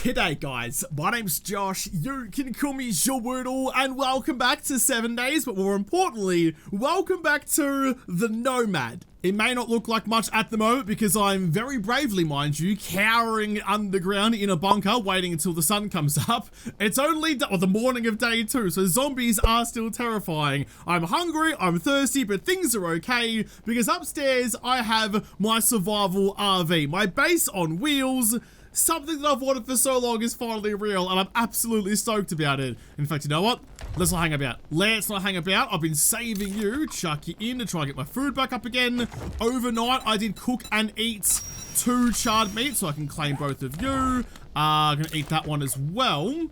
G'day guys, my name's Josh, you can call me JaWoodle, and welcome back to 7 Days, but more importantly, welcome back to the Nomad. It may not look like much at the moment because I'm very bravely, mind you, cowering underground in a bunker, waiting until the sun comes up. It's only the morning of day 2, so zombies are still terrifying. I'm hungry, I'm thirsty, but things are okay because upstairs I have my survival RV, my base on wheels. Something that I've wanted for so long is finally real, and I'm absolutely stoked about it. In fact, you know what? Let's not hang about. Let's not hang about. I've been saving you, chuck you in to try and get my food back up again. Overnight, I did cook and eat 2 charred meat, so I can claim both of you. I'm gonna eat that one as well.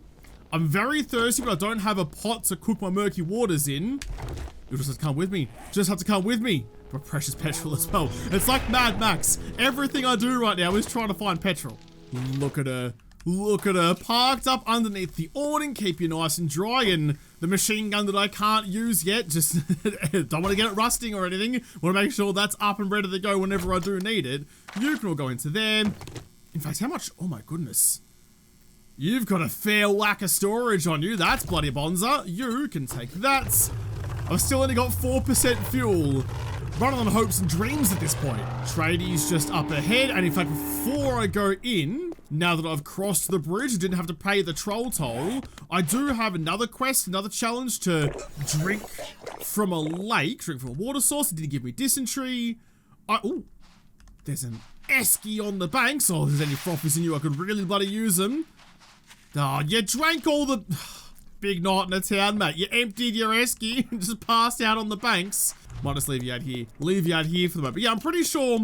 I'm very thirsty, but I don't have a pot to cook my murky waters in. You'll just have to come with me. Just have to come with me. My precious petrol as well. It's like Mad Max. Everything I do right now is trying to find petrol. Look at her. Look at her. Parked up underneath the awning. Keep you nice and dry. And the machine gun that I can't use yet. Just don't want to get it rusting or anything. Want to make sure that's up and ready to go whenever I do need it. You can all go into there. In fact, how much? Oh my goodness. You've got a fair whack of storage on you. That's bloody bonza. You can take that. I've still only got 4% fuel. Running on hopes and dreams at this point. Tradie's just up ahead, and in fact, before I go in, now that I've crossed the bridge, I didn't have to pay the troll toll, I do have another quest, another challenge to drink from a lake, drink from a water source. It didn't give me dysentery. Oh, there's an esky on the banks. Oh, if there's any frothies in you, I could really bloody use them. Oh, you drank all the... Big night in the town, mate. You emptied your esky and just passed out on the banks. Might just leave you out here. Leave you out here for the moment. But yeah, I'm pretty sure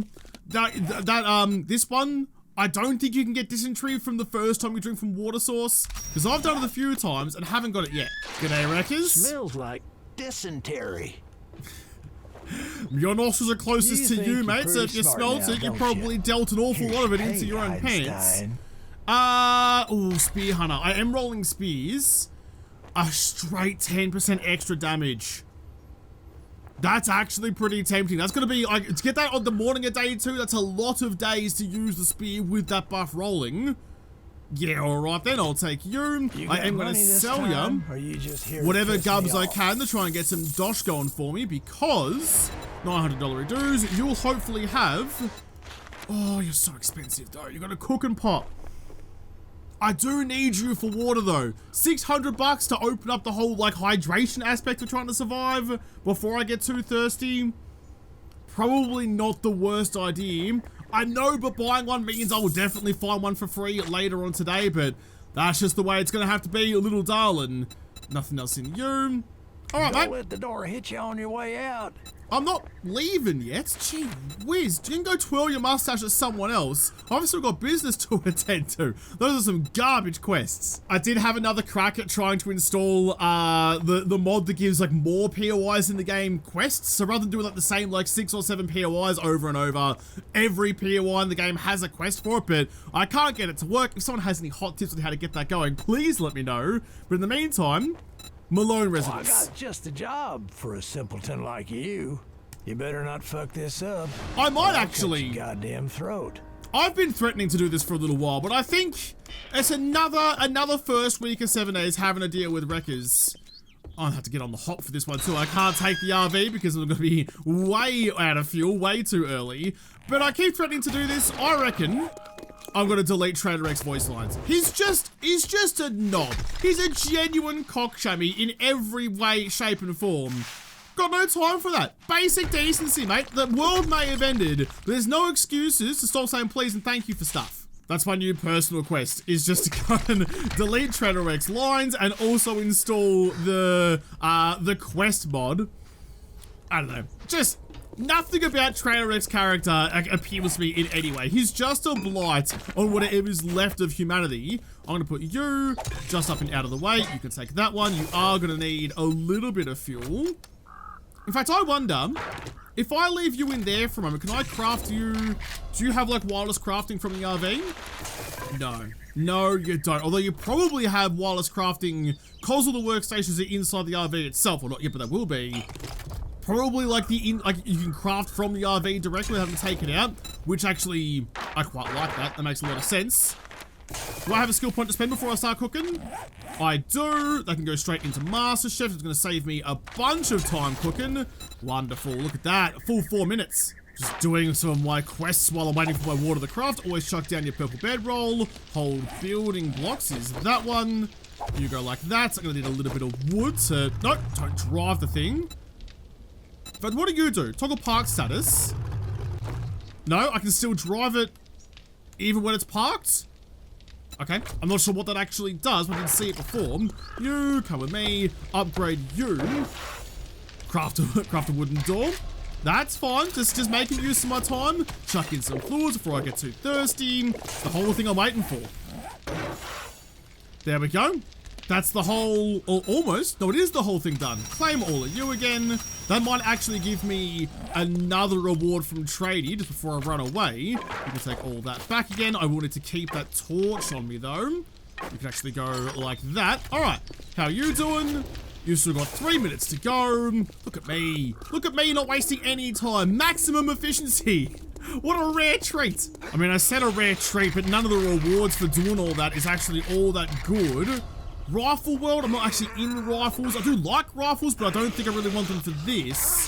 that this one, I don't think you can get dysentery from the first time you drink from water source. Because I've done it a few times and haven't got it yet. G'day, wreckers. Smells like dysentery. Your nostrils are closest to you, mate. So if you smelt it, you probably dealt an awful lot of it into your own pants. Oh, spear hunter. I am rolling spears. A straight 10% extra damage. That's actually pretty tempting. That's gonna be like, to get that on the morning of day 2, that's a lot of days to use the spear with that buff rolling. Yeah, alright then, I'll take you. I am gonna sell you whatever gubs I can to try and get some dosh going for me, because $900 dues, you'll hopefully have. Oh, you're so expensive though. You gotta cook and pop. I do need you for water though. $600 to open up the whole like hydration aspect of trying to survive before I get too thirsty. Probably not the worst idea. I know, but buying one means I will definitely find one for free later on today, but that's just the way it's gonna have to be, little darling. Nothing else in you. Alright, mate. Don't let the door hit you on your way out. I'm not leaving yet. Gee whiz, you can go twirl your mustache at someone else. I've still got business to attend to. Those are some garbage quests. I did have another crack at trying to install the mod that gives like more POIs in the game quests. So rather than doing like the same like 6 or 7 POIs over and over, every POI in the game has a quest for it, but I can't get it to work. If someone has any hot tips on how to get that going, please let me know. But in the meantime, Malone residence. Well, I got just a job for a simpleton like you. You better not fuck this up. I might actually. Cut your goddamn throat. I've been threatening to do this for a little while, but I think it's another first week of 7 days having to deal with wreckers. I'll have to get on the hop for this one too. I can't take the RV because I'm going to be way out of fuel, way too early. But I keep threatening to do this. I reckon I'm gonna delete Trader X voice lines. He's just a knob. He's a genuine cockchummy in every way, shape, and form. Got no time for that. Basic decency, mate. The world may have ended, but there's no excuses to stop saying please and thank you for stuff. That's my new personal quest, is just to go and delete Trader X lines and also install the quest mod. I don't know. Just nothing about Trader X character appeals to me in any way. He's just a blight on whatever is left of humanity. I'm gonna put you just up and out of the way. You can take that one. You are gonna need a little bit of fuel. In fact, I wonder, if I leave you in there for a moment, can I craft you? Do you have like wireless crafting from the RV? No. No, you don't. Although you probably have wireless crafting because all the workstations are inside the RV itself. Or not yet, but that will be. Probably like you can craft from the RV directly, having to take it out, which actually, I quite like that. That makes a lot of sense. Do I have a skill point to spend before I start cooking? I do. That can go straight into Master Chef. It's going to save me a bunch of time cooking. Wonderful. Look at that. A full 4 minutes. Just doing some of my quests while I'm waiting for my water to craft. Always chuck down your purple bedroll. Hold building blocks is that one. You go like that. I'm going to need a little bit of wood to... No, don't drive the thing. But what do you do? Toggle park status. No, I can still drive it even when it's parked. Okay, I'm not sure what that actually does, but I didn't see it before. You come with me. Upgrade you. Craft a wooden door. That's fine. Just making use of my time. Chuck in some fluids before I get too thirsty. It's the whole thing I'm waiting for. There we go. That's the whole, or almost, no, it is the whole thing done. Claim all of you again. That might actually give me another reward from Tradie just before I run away. You can take all that back again. I wanted to keep that torch on me though. You can actually go like that. All right, how you doing? You've still got 3 minutes to go. Look at me. Look at me not wasting any time. Maximum efficiency. What a rare treat. I mean, I said a rare treat, but none of the rewards for doing all that is actually all that good. Rifle world, I'm not actually in rifles. I do like rifles, but I don't think I really want them for this.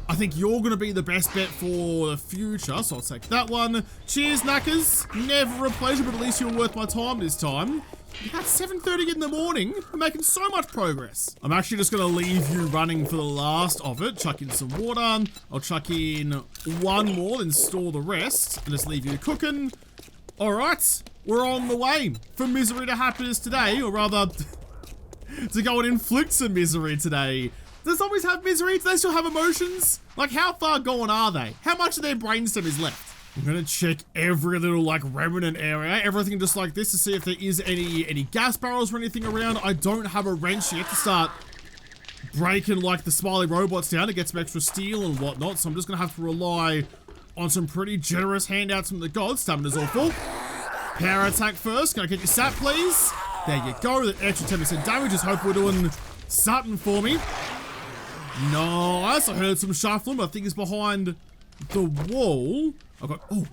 I think you're going to be the best bet for the future, so I'll take that one. Cheers, knackers. Never a pleasure, but at least you're worth my time this time. It's 7:30 in the morning. We're making so much progress. I'm actually just going to leave you running for the last of it. Chuck in some water. I'll chuck in one more, then store the rest. And just leave you cooking. All right. We're on the way from misery to happiness today, or rather, to go and inflict some misery today. Does zombies have misery? Do they still have emotions? Like, how far gone are they? How much of their brainstem is left? I'm gonna check every little, like, remnant area, everything just like this to see if there is any gas barrels or anything around. I don't have a wrench yet to start breaking, like, the smiley robots down to get some extra steel and whatnot, so I'm just gonna have to rely on some pretty generous handouts from the gods. Stamina's awful. Power attack first. Can I get your sap, please? There you go. That extra 10% damage. Just hope we're doing something for me. Nice. I heard some shuffling, but I think it's behind the wall. I got... Oh.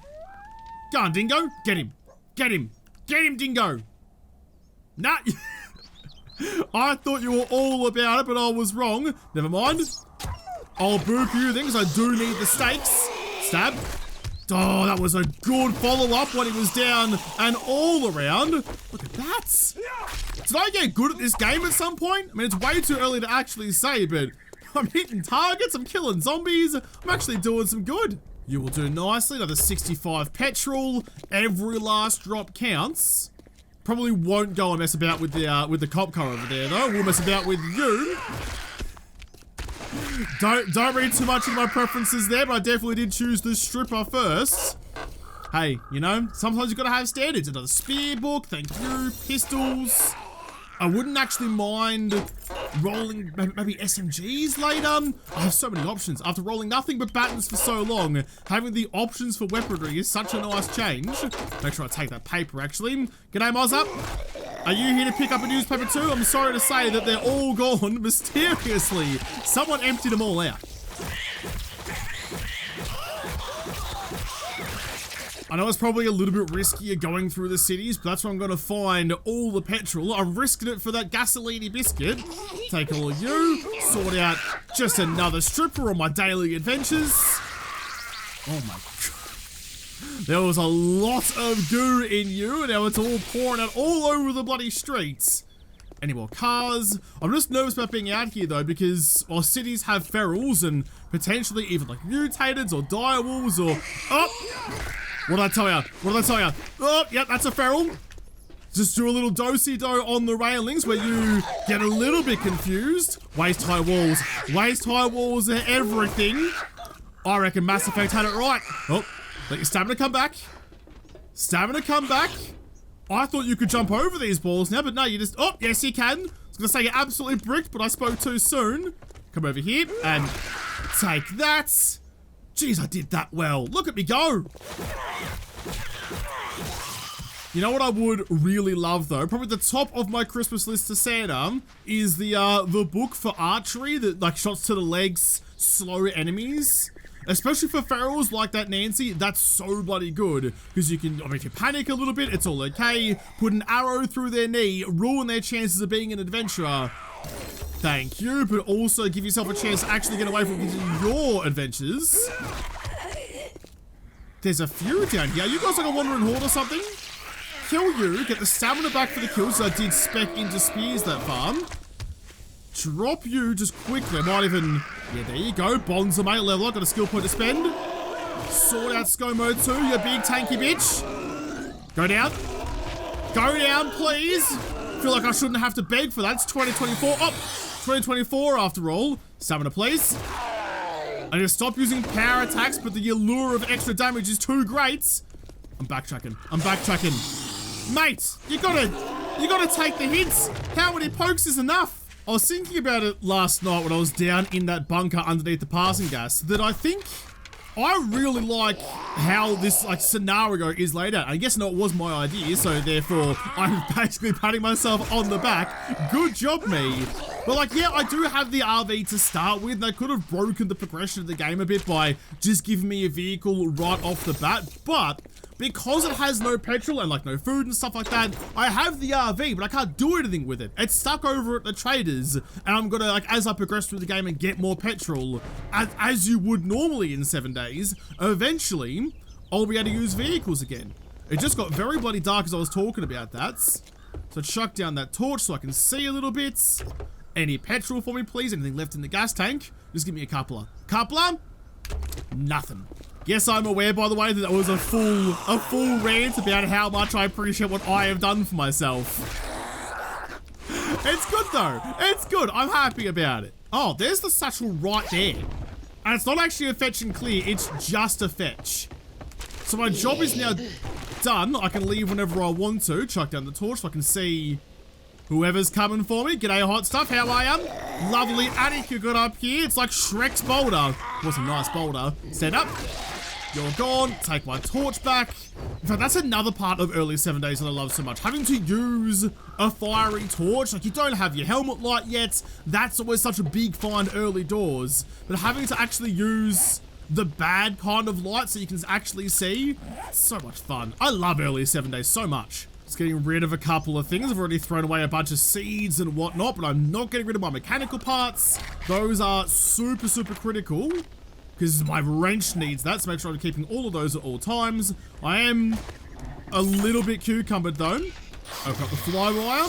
Go on, Dingo. Get him. Get him. Get him, Dingo. Nah. I thought you were all about it, but I was wrong. Never mind. I'll boop you then, because I do need the steaks. Stab. Oh, that was a good follow-up when he was down and all around. Look at that. Did I get good at this game at some point? I mean, it's way too early to actually say, but I'm hitting targets, I'm killing zombies, I'm actually doing some good. You will do nicely. Another 65 petrol. Every last drop counts. Probably won't go and mess about with the cop car over there, though. We'll mess about with you. Don't read too much into my preferences there, but I definitely did choose the stripper first. Hey, you know, sometimes you gotta have standards. Another spear book, thank you. Pistols. I wouldn't actually mind rolling maybe SMGs later. I have so many options. After rolling nothing but battens for so long, having the options for weaponry is such a nice change. Make sure I take that paper, actually. G'day, Moz up. Are you here to pick up a newspaper too? I'm sorry to say that they're all gone mysteriously. Someone emptied them all out. I know it's probably a little bit riskier going through the cities, but that's where I'm going to find all the petrol. I'm risking it for that gasoline biscuit. Take all of you. Sort out just another stripper on my daily adventures. Oh my god. There was a lot of goo in you, and now it's all pouring out all over the bloody streets. Any more cars? I'm just nervous about being out here though, because our cities have ferals and potentially even like mutateds or direwolves or... Oh! What did I tell ya? What did I tell ya? Oh, yep, that's a feral. Just do a little do-si-do on the railings where you get a little bit confused. Waist-high walls. Waist-high walls are everything. I reckon Mass Effect had it right. Oh, let your stamina come back. Stamina come back. I thought you could jump over these balls now, but no, you just... Oh, yes, you can. I was going to say you're absolutely bricked, but I spoke too soon. Come over here and take that. Jeez, I did that well. Look at me go. You know what I would really love though? Probably the top of my Christmas list to Santa is the book for archery that like shots to the legs, slow enemies. Especially for ferals like that Nancy, that's so bloody good. Because you can, I mean, if you panic a little bit, it's all okay. Put an arrow through their knee, ruin their chances of being an adventurer. Thank you, but also give yourself a chance to actually get away from your adventures. There's a few down here. You guys like a wandering horde or something? Kill you, get the stamina back for the kills. So I did spec into spears that farm. Drop you just quickly. I might even, yeah, there you go. Bonds are mate level. I've got a skill point to spend. Sort out SCO mode 2, you big tanky bitch. Go down. Go down, please. Feel like I shouldn't have to beg for that. It's 2024. Oh, 2024 after all. Stamina, please. I need to stop using power attacks, but the allure of extra damage is too great. I'm backtracking. I'm backtracking. Mate, you gotta take the hits. How many pokes is enough? I was thinking about it last night when I was down in that bunker underneath the passing gas, that I think I really like how this like scenario is laid out. I guess no, it was my idea, so therefore I'm basically patting myself on the back. Good job, me. But like, yeah, I do have the RV to start with, and I could have broken the progression of the game a bit by just giving me a vehicle right off the bat, but because it has no petrol and like no food and stuff like that, I have the RV, but I can't do anything with it. It's stuck over at the traders, and I'm gonna, like, as I progress through the game and get more petrol, as you would normally in 7 days, eventually I'll be able to use vehicles again. It just got very bloody dark as I was talking about that. So chuck down that torch so I can see a little bit. Any petrol for me, please? Anything left in the gas tank? Just give me a coupler. Coupler? Nothing. Yes, I'm aware, by the way, that that was a full rant about how much I appreciate what I have done for myself. It's good, though. It's good. I'm happy about it. Oh, there's the satchel right there. And it's not actually a fetch and clear. It's just a fetch. So my job is now done. I can leave whenever I want to. Chuck down the torch so I can see whoever's coming for me. G'day, hot stuff. How are ya? Lovely attic you got up here. It's like Shrek's boulder. What's a nice boulder. Stand up. You're gone. Take my torch back. In fact, that's another part of early 7 days that I love so much. Having to use a fiery torch. Like, you don't have your helmet light yet. That's always such a big find early doors. But having to actually use the bad kind of light so you can actually see, it's so much fun. I love early 7 days so much. Just getting rid of a couple of things. I've already thrown away a bunch of seeds and whatnot, but I'm not getting rid of my mechanical parts. Those are super, super critical, because my wrench needs that, so make sure I'm keeping all of those at all times. I am a little bit cucumbered though. Open up the fly wire.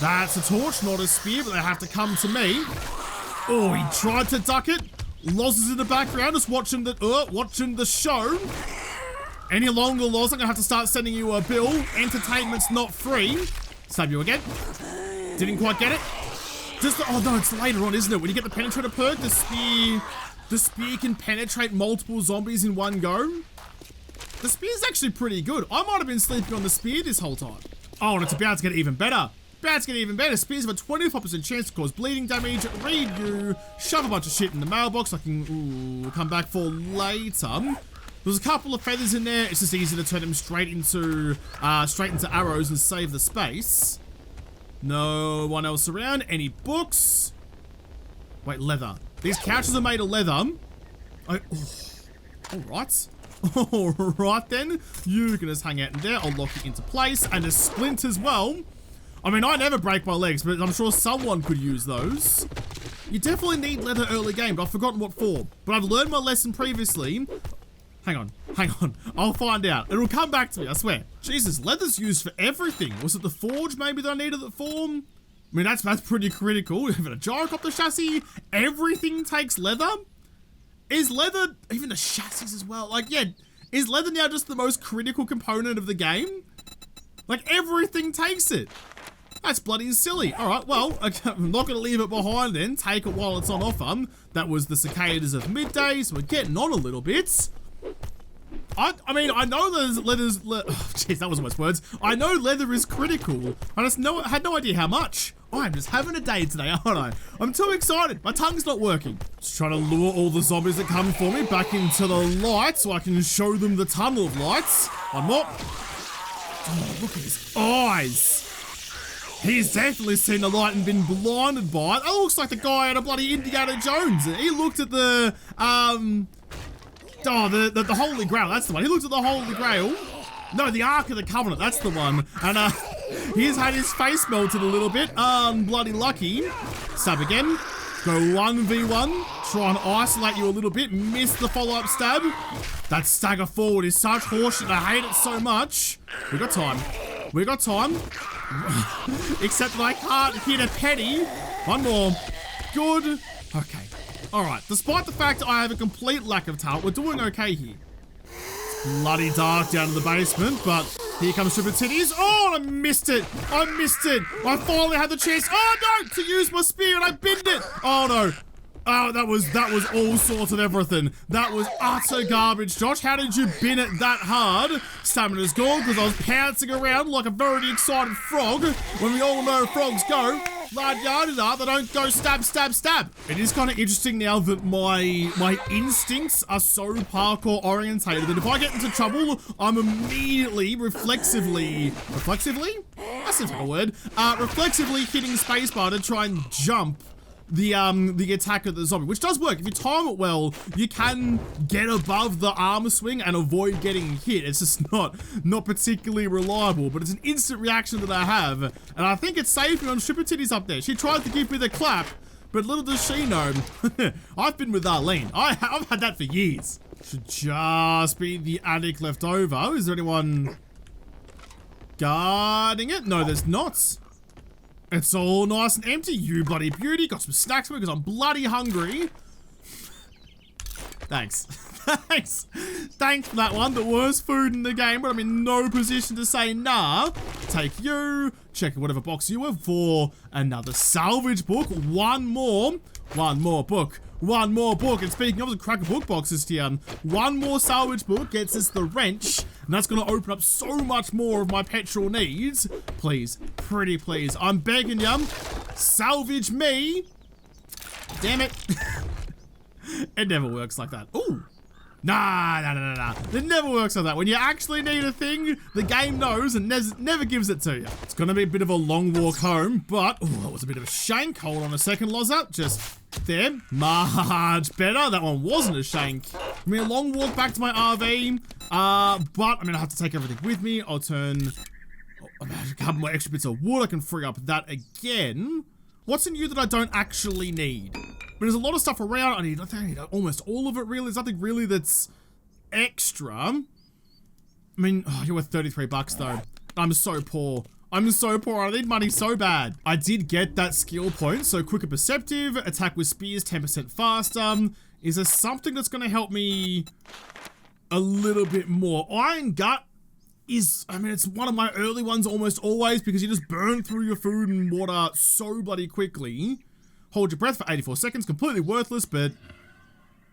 That's a torch, not a spear, but they have to come to me. Oh, he tried to duck it. Loz is in the background, just watching the show. Any longer, Loz, I'm gonna have to start sending you a bill. Entertainment's not free. Stab you again. Didn't quite get it. Oh no, it's later on, isn't it? When you get the penetrator perk, the spear can penetrate multiple zombies in one go. The spear's actually pretty good. I might have been sleeping on the spear this whole time. Oh, and it's about to get even better. Spears have a 25% chance to cause bleeding damage. Read you. Shove a bunch of shit in the mailbox I can come back for later. There's a couple of feathers in there. It's just easy to turn them straight into arrows and save the space. No one else around. Any books? Wait, leather. These couches are made of leather. Alright. Alright then. You can just hang out in there. I'll lock it into place. And a splint as well. I mean, I never break my legs, but I'm sure someone could use those. You definitely need leather early game, but I've forgotten what for. But I've learned my lesson previously. Hang on. I'll find out. It'll come back to me, I swear. Jesus, leather's used for everything. Was it the forge maybe that I needed it for? I mean, that's pretty critical. Even a gyrocopter chassis, everything takes leather. Is leather, even the chassis as well? Like, yeah, is leather now just the most critical component of the game? Like, everything takes it. That's bloody silly. All right, well, I'm not going to leave it behind then. Take it while it's on offer. That was the cicadas of midday, so we're getting on a little bit. I mean, I know leather's... Jeez, that wasn't much words. I know leather is critical. I just had no idea how much. I'm just having a day today, aren't I? I'm too excited. My tongue's not working. Just trying to lure all the zombies that come for me back into the light so I can show them the tunnel of lights. One more. Oh, look at his eyes. He's definitely seen the light and been blinded by it. That looks like the guy out of bloody Indiana Jones. He looked at the Oh, the Holy Grail, that's the one. He looks at the Holy Grail. No, the Ark of the Covenant, that's the one. And he's had his face melted a little bit. Bloody lucky. Stab again. Go 1v1. Try and isolate you a little bit. Miss the follow-up stab. That stagger forward is such horseshit. I hate it so much. We got time. We got time. Except that I can't hit a penny. One more. Good. Okay. Alright. Despite the fact I have a complete lack of talent, we're doing okay here. Bloody dark down in the basement, but here comes Super Titties. Oh, I missed it. I missed it. I finally had the chance. Oh, no, to use my spear and I binned it. Oh, no. Oh, that was all sorts of everything. That was utter garbage, Josh. How did you bin it that hard? Stamina's gone because I was pouncing around like a very excited frog. When we all know frogs go, large yarded are, they don't go stab, stab, stab. It is kind of interesting now that my instincts are so parkour orientated that if I get into trouble, I'm immediately reflexively? That seems like a word. Reflexively hitting spacebar to try and jump the attack of the zombie, which does work. If you time it well, you can get above the arm swing and avoid getting hit. It's just not particularly reliable, but it's an instant reaction that I have, and I think it saved me on Stripper Titties up there. She tried to give me the clap, but little does she know, I've been with Arlene. I've had that for years. Should just be the attic left over. Is there anyone guarding it? No, there's not. It's all nice and empty, you bloody beauty. Got some snacks for me because I'm bloody hungry. Thanks. Thanks. Thanks for that one. The worst food in the game, but I'm in no position to say nah. Take you. Check whatever box you were for. Another salvage book. One more book. One more book. And speaking of the cracker book boxes here, one more salvage book gets us the wrench. And that's going to open up so much more of my petrol needs. Please, pretty please, I'm begging you, salvage me. Damn it. It never works like that. Ooh. Nah. It never works like that. When you actually need a thing, the game knows and never gives it to you. It's going to be a bit of a long walk home, but that was a bit of a shank. Hold on a second, Loza. Just there. Much better. That one wasn't a shank. I mean, a long walk back to my RV, but I'm going to have to take everything with me. I'll turn a couple more extra bits of wood. I can free up that again. What's in you that I don't actually need? But there's a lot of stuff around. I think I need almost all of it, really. There's nothing really that's extra. I mean, you're worth 33 bucks, though. I'm so poor. I'm so poor. I need money so bad. I did get that skill point, so quicker perceptive, attack with spears 10% faster. Is there something that's going to help me a little bit more? Iron Gut is, I mean, it's one of my early ones almost always because you just burn through your food and water so bloody quickly. Hold your breath for 84 seconds, completely worthless, but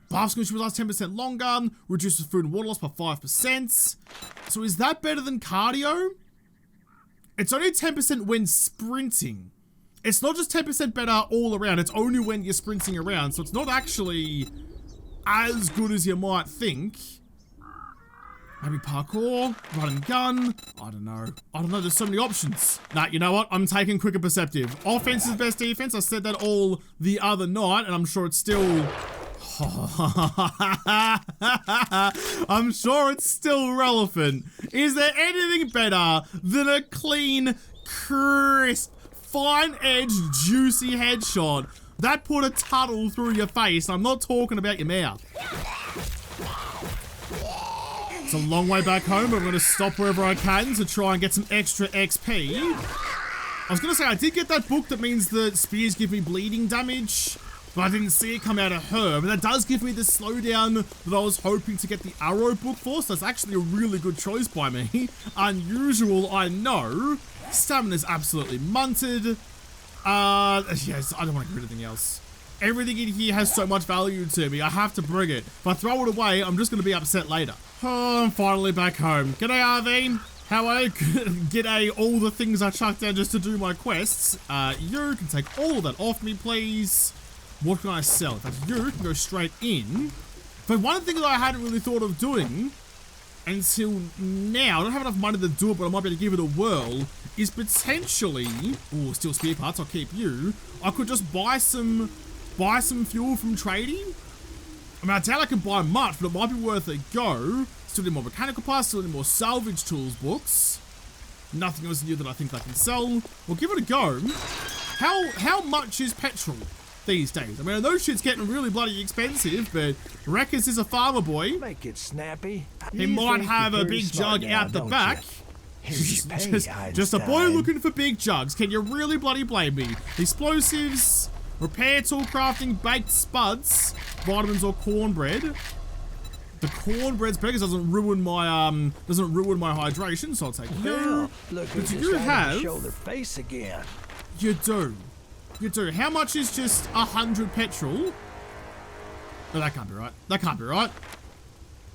buffs which will last 10% longer, reduces food and water loss by 5%. So is that better than cardio? It's only 10% when sprinting. It's not just 10% better all around, it's only when you're sprinting around, so it's not actually as good as you might think. Maybe parkour, run and gun, I don't know, there's so many options. Nah, you know what, I'm taking quicker perceptive. Offense is best defense, I said that all the other night, and I'm sure it's still... I'm sure it's still relevant. Is there anything better than a clean, crisp, fine-edged, juicy headshot that put a tuttle through your face? I'm not talking about your mouth. It's a long way back home, but I'm going to stop wherever I can to try and get some extra XP. I was going to say, I did get that book that means that spears give me bleeding damage, but I didn't see it come out of her. But that does give me the slowdown that I was hoping to get the arrow book for, so that's actually a really good choice by me. Unusual, I know. Stamina's absolutely munted. Yes, I don't want to get anything else. Everything in here has so much value to me, I have to bring it. If I throw it away, I'm just going to be upset later. Oh, I'm finally back home. G'day, Arvine. How are you? G'day, all the things I chucked down just to do my quests. You can take all of that off me, please. What can I sell? In fact, you can go straight in. But one thing that I hadn't really thought of doing until now, I don't have enough money to do it, but I might be able to give it a whirl, is potentially, oh, still spear parts, I'll keep you. I could just buy some fuel from trading. I mean, I doubt I can buy much, but it might be worth a go. Still need more mechanical parts, still need more salvage tools books. Nothing else new that I think I can sell. We'll give it a go. How much is petrol these days? I mean, I know shit's getting really bloody expensive, but Reckers is a farmer boy. Make it snappy. He might have a big jug out the back. Just a boy looking for big jugs. Can you really bloody blame me? Explosives, repair tool crafting, baked spuds, vitamins or cornbread. The cornbread's beggars doesn't ruin my hydration, so I'll take you. But you have show their face again. You do. You do. How much is just 100 petrol? No, that can't be right. That can't be right.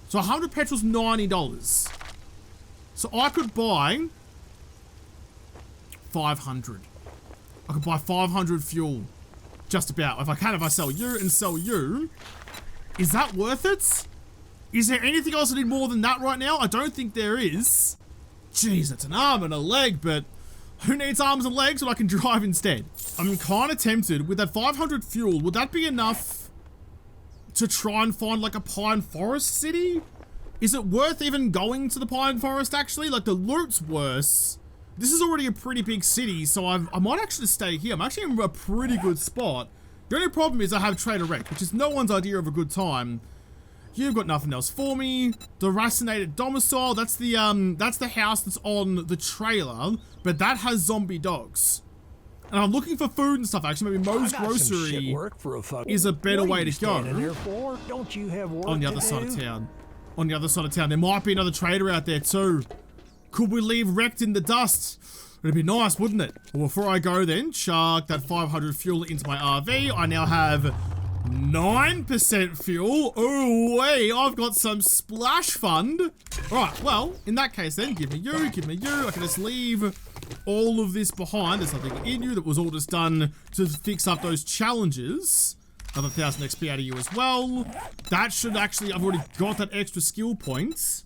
So 100 petrol's $90. So I could buy 500. I could buy 500 fuel. Just about. If I sell you and sell you. Is that worth it? Is there anything else I need more than that right now? I don't think there is. Jeez, that's an arm and a leg, but who needs arms and legs when I can drive instead? I'm kind of tempted. With that 500 fuel, would that be enough to try and find like a pine forest city? Is it worth even going to the pine forest actually? Like the loot's worse. This is already a pretty big city, so I might actually stay here. I'm actually in a pretty good spot. The only problem is I have Trader Wreck, which is no one's idea of a good time. You've got nothing else for me. The Racinated Domicile, that's the house that's on the trailer, but that has zombie dogs. And I'm looking for food and stuff, actually. Maybe Moe's Grocery is a better way to go. Don't you have work on the other side of town. On the other side of town. There might be another trader out there too. Could we leave wrecked in the dust? It'd be nice, wouldn't it? Well, before I go then, chuck that 500 fuel into my RV. I now have 9% fuel. Oh, wait, I've got some splash fund. All right, well, in that case then, give me you, give me you. I can just leave all of this behind. There's something in you that was all just done to fix up those challenges. Another 1,000 XP out of you as well. That should actually, I've already got that extra skill points.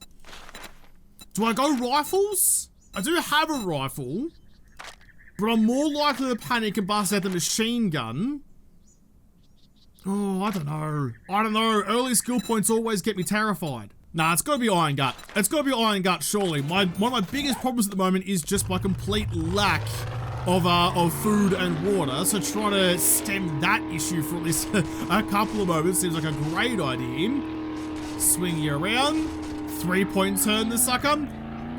Do I go rifles? I do have a rifle, but I'm more likely to panic and bust out the machine gun. Oh, I don't know. I don't know. Early skill points always get me terrified. Nah, it's gotta be Iron Gut. It's gotta be Iron Gut, surely. One of my biggest problems at the moment is just my complete lack of food and water. So trying to stem that issue for at least a couple of moments seems like a great idea. Swing you around. 3-point turn the sucker.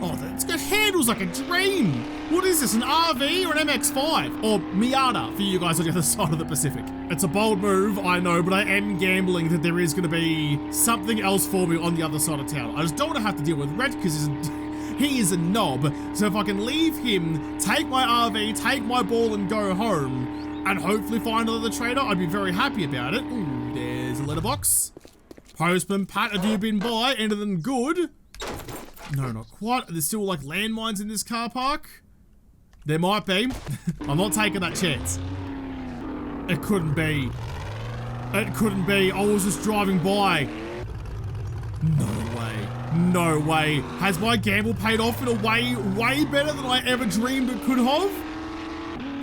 Oh, it's got handles like a dream. What is this, an RV or an MX-5? Or Miata for you guys on the other side of the Pacific. It's a bold move, I know, but I am gambling that there is going to be something else for me on the other side of town. I just don't want to have to deal with Red because he is a knob. So if I can leave him, take my RV, take my ball and go home, and hopefully find another trader, I'd be very happy about it. Ooh, there's a letterbox. Postman Pat, have you been by? Anything good? No, not quite. There's still like landmines in this car park. There might be. I'm not taking that chance. It couldn't be. It couldn't be. I was just driving by. No way. No way. Has my gamble paid off in a way better than I ever dreamed it could have?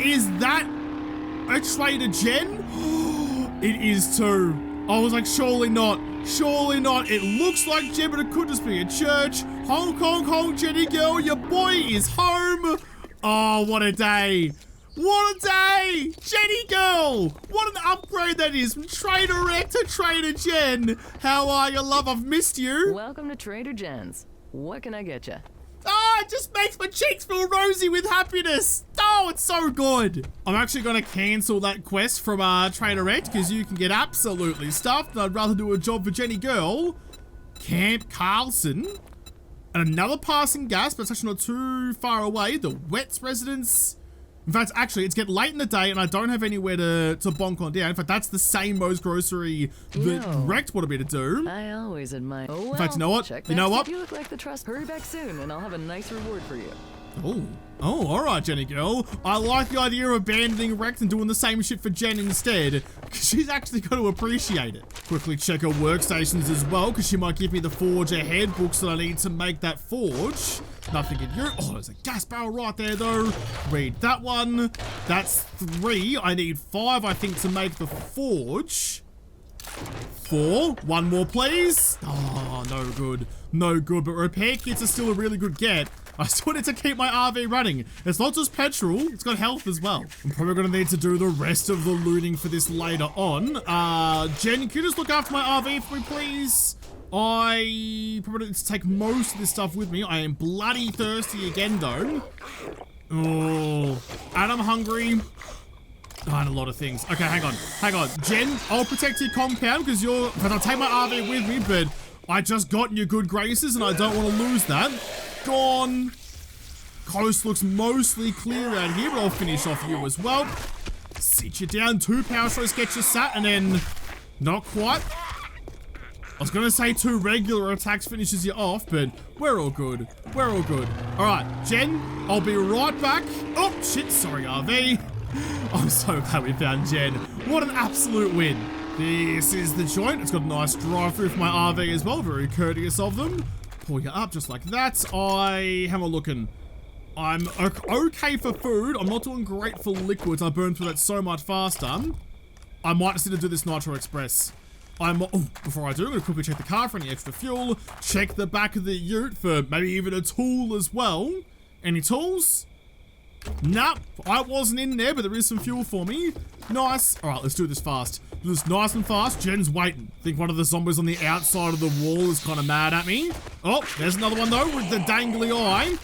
Is that a Trader Jen? It is too. I was like, surely not. Surely not. It looks like Jen, but it could just be a church. Honk, honk, honk, Jenny girl. Your boy is home. Oh, what a day. What a day. Jenny girl. What an upgrade that is from Trader Wreck to Trader Jen. How are you, love? I've missed you. Welcome to Trader Jen's. What can I get you? Oh, it just makes my cheeks feel rosy with happiness. Oh, it's so good. I'm actually going to cancel that quest from Trader Wreck because you can get absolutely stuffed. And I'd rather do a job for Jenny Girl. Camp Carlson. And another passing gas, but it's actually not too far away. The Wets residence. In fact, actually, it's getting late in the day and I don't have anywhere to bonk on down. In fact, that's the same Moe's Grocery that Wrecked wanted me to do. I always admire. Oh, well, in fact, you know what? You know what? You look like the trust. Hurry back soon and I'll have a nice reward for you. Oh, all right, Jenny girl. I like the idea of abandoning Wrecked and doing the same shit for Jen instead, because she's actually going to appreciate it. Quickly check her workstations as well, because she might give me the forge ahead books that I need to make that forge. Nothing in here. Oh, there's a gas barrel right there, though. Read that one. That's 3. I need 5, I think, to make the forge. 4. One more, please. Oh, no good. No good, but repair kits are still a really good get. I still need to keep my RV running. It's not just petrol, it's got health as well. I'm probably gonna need to do the rest of the looting for this later on. Jen, can you just look after my RV for me, please? I probably need to take most of this stuff with me. I am bloody thirsty again, though. Oh, and I'm hungry. Oh, and a lot of things. Okay, hang on. Jen, I'll protect your compound because I'll take my RV with me, but I just got in your good graces and I don't want to lose that. Gone. Coast looks mostly clear out here, but I'll finish off you as well. Sit you down, 2 power strokes, get you sat, and then not quite. I was gonna say 2 regular attacks finishes you off, but we're all good. We're all good. All right, Jen, I'll be right back. Oh, shit, sorry, RV. I'm so glad we found Jen. What an absolute win. This is the joint. It's got a nice drive-through for my RV as well. Very courteous of them. Pull you up just like that. How am I looking? I'm okay for food. I'm not doing great for liquids. I burn through that so much faster. I might just need to do this Nitro Express. Before I do, I'm going to quickly check the car for any extra fuel. Check the back of the ute for maybe even a tool as well. Any tools? Nah, I wasn't in there, but there is some fuel for me. Nice. All right, let's do this fast. Do this nice and fast. Jen's waiting. I think one of the zombies on the outside of the wall is kind of mad at me. Oh, there's another one though with the dangly eye.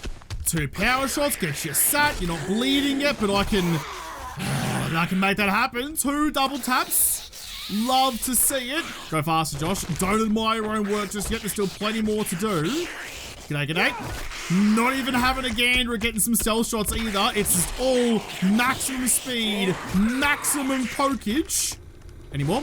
2 power shots, get you sat. You're not bleeding yet, but I can make that happen. 2 double taps. Love to see it. Go faster, Josh. Don't admire your own work just yet. There's still plenty more to do. G'day. Not even having a gander at getting some stealth shots either. It's just all maximum speed, maximum pokage. Any more?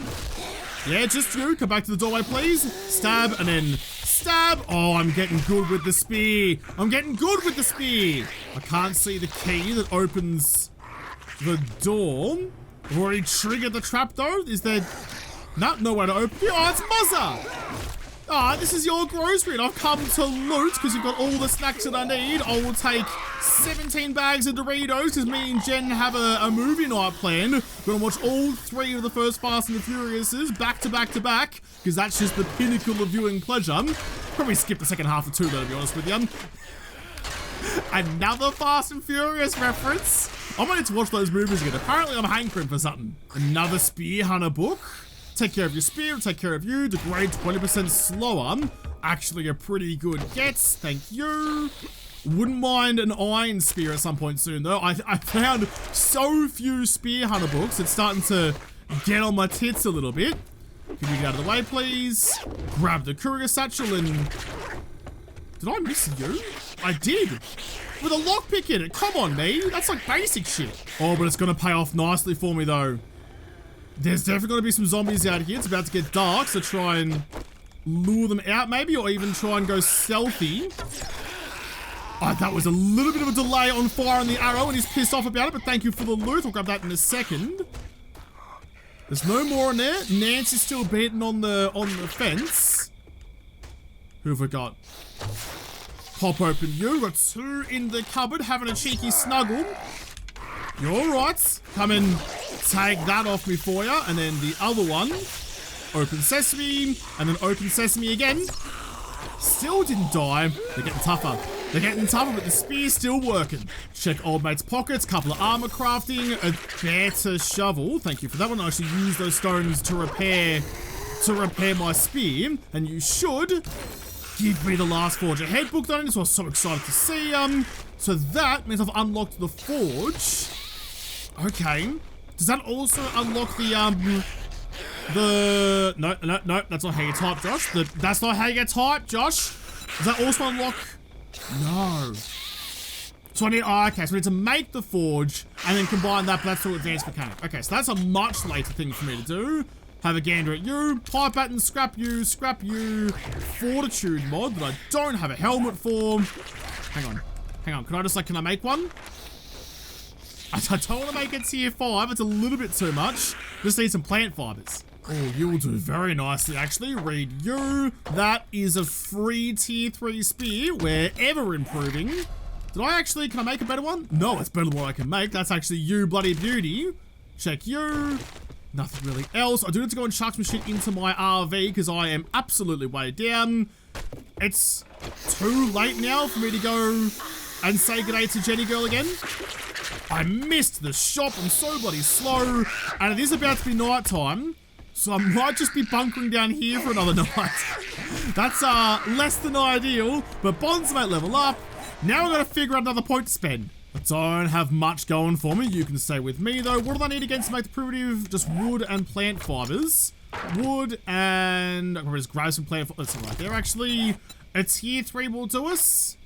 Yeah, just you. Come back to the doorway, please. Stab, and then stab. Oh, I'm getting good with the spear. I can't see the key that opens the door. I've already triggered the trap, though. Is there... No way to open it. Oh, it's Muzza. Ah, this is your grocery, and I've come to loot because you've got all the snacks that I need. I will take 17 bags of Doritos because me and Jen have a movie night planned. We're gonna watch all 3 of the first Fast and the Furiouses back to back to back because that's just the pinnacle of viewing pleasure. Probably skip the second half of 2 though, to be honest with you. Another Fast and Furious reference. I might need to watch those movies again. Apparently I'm hankering for something. Another Spear Hunter book. Take care of your spear, take care of you. Degrade 20% slower. Actually a pretty good get. Thank you. Wouldn't mind an iron spear at some point soon though. I found so few Spear Hunter books. It's starting to get on my tits a little bit. Can you get out of the way, please? Grab the courier satchel and... Did I miss you? I did. With a lockpick in it. Come on, me. That's like basic shit. Oh, but it's going to pay off nicely for me though. There's definitely going to be some zombies out here. It's about to get dark, so try and lure them out maybe, or even try and go stealthy. Oh, that was a little bit of a delay on firing the arrow, and he's pissed off about it, but thank you for the loot. I'll grab that in a second. There's no more in there. Nancy's still beating on the fence. Who have we got? Pop open you. We've got 2 in the cupboard having a cheeky snuggle. You're alright. Come and take that off me for you. And then the other one. Open sesame. And then open sesame again. Still didn't die. They're getting tougher. But the spear's still working. Check old mate's pockets. Couple of armor crafting. A better shovel. Thank you for that one. I actually use those stones to repair my spear. And you should give me the last Forge Ahead book though. So I was so excited to see. So that means I've unlocked the Forge. Okay. Does that also unlock the no, that's not how you type, Josh. That's not how you get typed, Josh. Does that also unlock? No. So I need, okay, so I need to make the Forge and then combine that, but that's through advanced mechanic. Okay, so that's a much later thing for me to do. Have a gander at you, pipe at and scrap you, fortitude mod that I don't have a helmet for. Hang on, can I make one? I don't want to make it tier 5, it's a little bit too much. Just need some plant fibers. Oh, you will do very nicely actually. Read you. That is a free tier 3 spear. We're ever improving. Can I make a better one? No, it's better than what I can make. That's actually you, bloody beauty. Check you. Nothing really else. I do need to go and chuck some shit into my RV because I am absolutely way down. It's too late now for me to go and say good day to Jenny girl again. I missed the shop. I'm so bloody slow. And it is about to be night time. So I might just be bunkering down here for another night. That's less than ideal. But bonds might level up. Now I've got to figure out another point to spend. I don't have much going for me. You can stay with me though. What do I need again to make the primitive? Just wood and plant fibers. Wood and I can probably just grab some plant fibers. That's right there actually. It's here 3 will do us.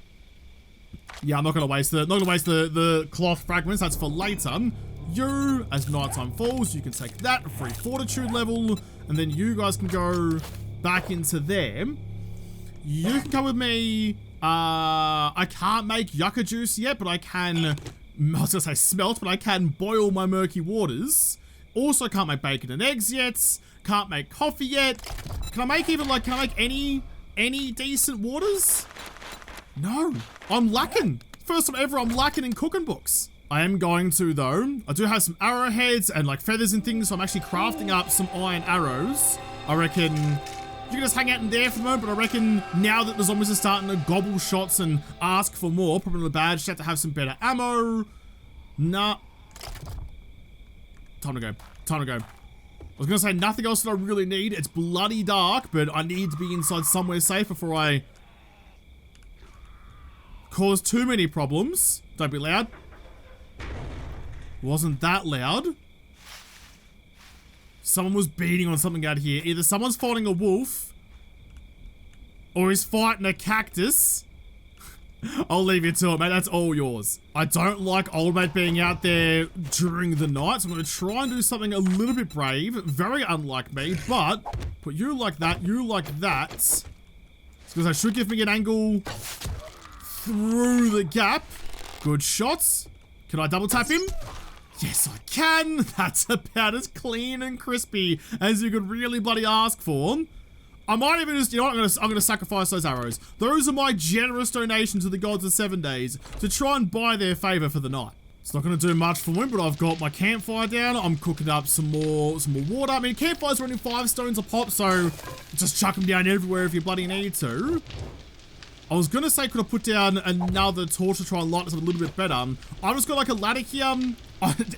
Yeah, I'm not gonna waste the cloth fragments. That's for later. You, as nighttime falls, you can take that free fortitude level, and then you guys can go back into there. You can come with me. I can't make yucca juice yet, but I can, I was gonna say smelt, but I can boil my murky waters. Also can't make bacon and eggs yet. Can't make coffee yet. Can I make any decent waters? No, I'm lacking. First time ever I'm lacking in cooking books. I am going to though. I do have some arrowheads and like feathers and things, so I'm actually crafting up some iron arrows. I reckon you can just hang out in there for the moment, but I reckon now that the zombies are starting to gobble shots and ask for more, probably not bad, just have to have some better ammo. Nah. Time to go. Time to go. I was gonna say nothing else that I really need. It's bloody dark, but I need to be inside somewhere safe before I cause too many problems. Don't be loud. Wasn't that loud. Someone was beating on something out here. Either someone's fighting a wolf or he's fighting a cactus. I'll leave you to it, mate. That's all yours. I don't like old mate being out there during the night, so I'm going to try and do something a little bit brave. Very unlike me, but put you like that, you like that. Because I should give me an angle through the gap. Good shots. Can I double tap him? Yes, I can. That's about as clean and crispy as you could really bloody ask for. I might even just, you know what, I'm gonna sacrifice those arrows. Those are my generous donation to the gods of 7 days to try and buy their favor for the night. It's not gonna do much for me, but I've got my campfire down. I'm cooking up some more water. I mean, campfires are only 5 stones a pop, so just chuck them down everywhere if you bloody need to. I was gonna say, could I put down another torch to try and light this up a little bit better? I've just got like a ladder here.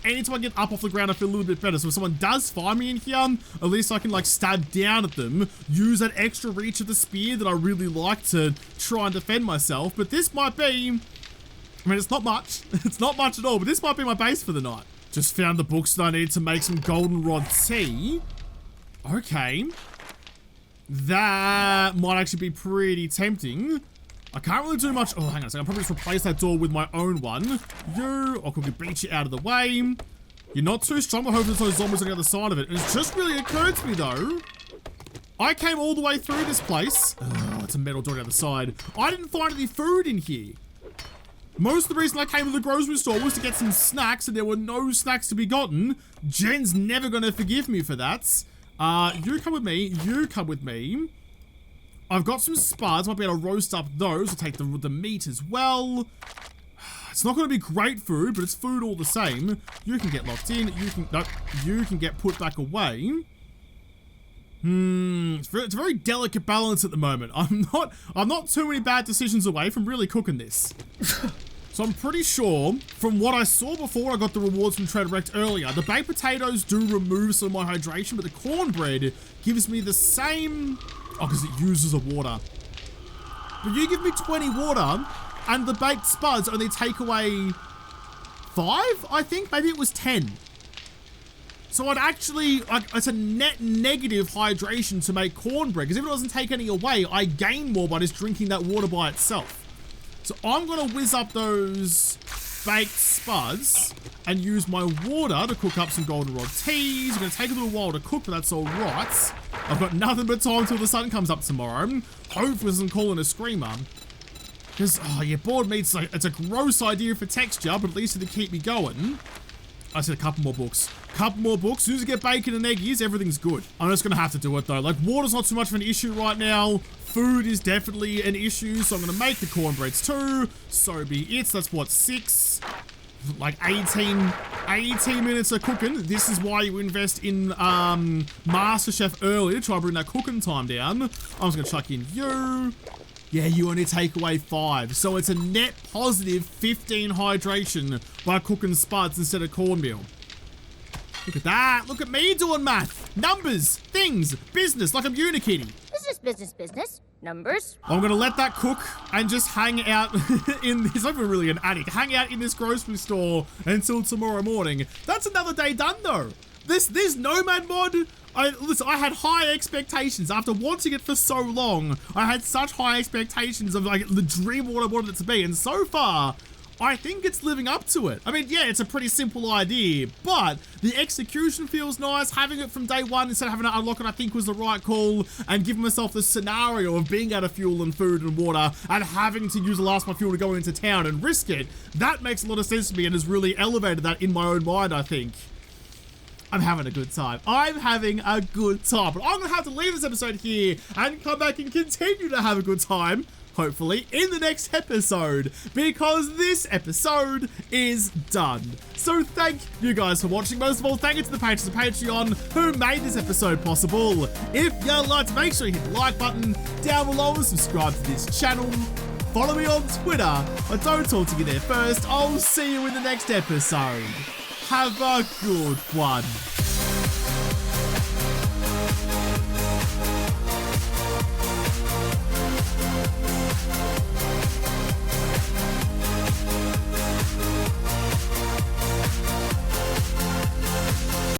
Anytime I get up off the ground, I feel a little bit better. So if someone does find me in here, at least I can like stab down at them, use that extra reach of the spear that I really like to try and defend myself. But this might be, I mean, it's not much. It's not much at all, but this might be my base for the night. Just found the books that I need to make some goldenrod tea. Okay. That might actually be pretty tempting. I can't really do much. Oh, hang on a second. I'll probably just replace that door with my own one. I'll quickly beat you out of the way. You're not too strong, but hopefully there's no zombies on the other side of it. And it's just really occurred to me, though. I came all the way through this place. Oh, it's a metal door on the other side. I didn't find any food in here. Most of the reason I came to the grocery store was to get some snacks, and there were no snacks to be gotten. Jen's never going to forgive me for that. You come with me. You come with me. I've got some spuds. Might be able to roast up those. I'll take the meat as well. It's not going to be great food, but it's food all the same. You can get locked in. You can get put back away. It's a very delicate balance at the moment. I'm not too many bad decisions away from really cooking this. So I'm pretty sure, from what I saw before I got the rewards from Trader Rect earlier, the baked potatoes do remove some of my hydration, but the cornbread gives me the same. Oh, because it uses a water. But you give me 20 water, and the baked spuds only take away 5, I think? Maybe it was 10. So I'd actually, it's a net negative hydration to make cornbread, because if it doesn't take any away, I gain more by just drinking that water by itself. So I'm going to whiz up those baked spuds and use my water to cook up some goldenrod teas. It's going to take a little while to cook, but that's all right. I've got nothing but time till the sun comes up tomorrow. Hopefully this isn't calling a screamer. Because, oh yeah, boiled meat's like, it's a gross idea for texture, but at least it'll keep me going. I said a couple more books. Couple more books. As soon as I get bacon and eggies, everything's good. I'm just going to have to do it though. Like, water's not too much of an issue right now. Food is definitely an issue, so I'm going to make the cornbreads too. So be it. That's what, 6? like 18 minutes of cooking. This is why you invest in MasterChef early to try and bring that cooking time down. I'm just gonna chuck in you. Yeah, you only take away 5. So it's a net positive 15 hydration by cooking spuds instead of cornmeal. Look at that. Look at me doing math. Numbers, things, business, like I'm Unikitty. Business. Numbers. I'm going to let that cook and just hang out in this. I'm not really an addict. Hang out in this grocery store until tomorrow morning. That's another day done, though. This Nomad mod, listen, I had high expectations. After wanting it for so long, I had such high expectations of like the dream of what I wanted it to be. And so far, I think it's living up to it. I mean, yeah, it's a pretty simple idea, but the execution feels nice. Having it from day one instead of having to unlock it, I think was the right call, and giving myself the scenario of being out of fuel and food and water and having to use the last of my fuel to go into town and risk it. That makes a lot of sense to me and has really elevated that in my own mind, I think. I'm having a good time. I'm having a good time. But I'm going to have to leave this episode here and come back and continue to have a good time, hopefully, in the next episode, because this episode is done. So thank you guys for watching. Most of all, thank you to the patrons of Patreon who made this episode possible. If you liked, make sure you hit the like button down below and subscribe to this channel. Follow me on Twitter. I don't talk to you there first. I'll see you in the next episode. Have a good one.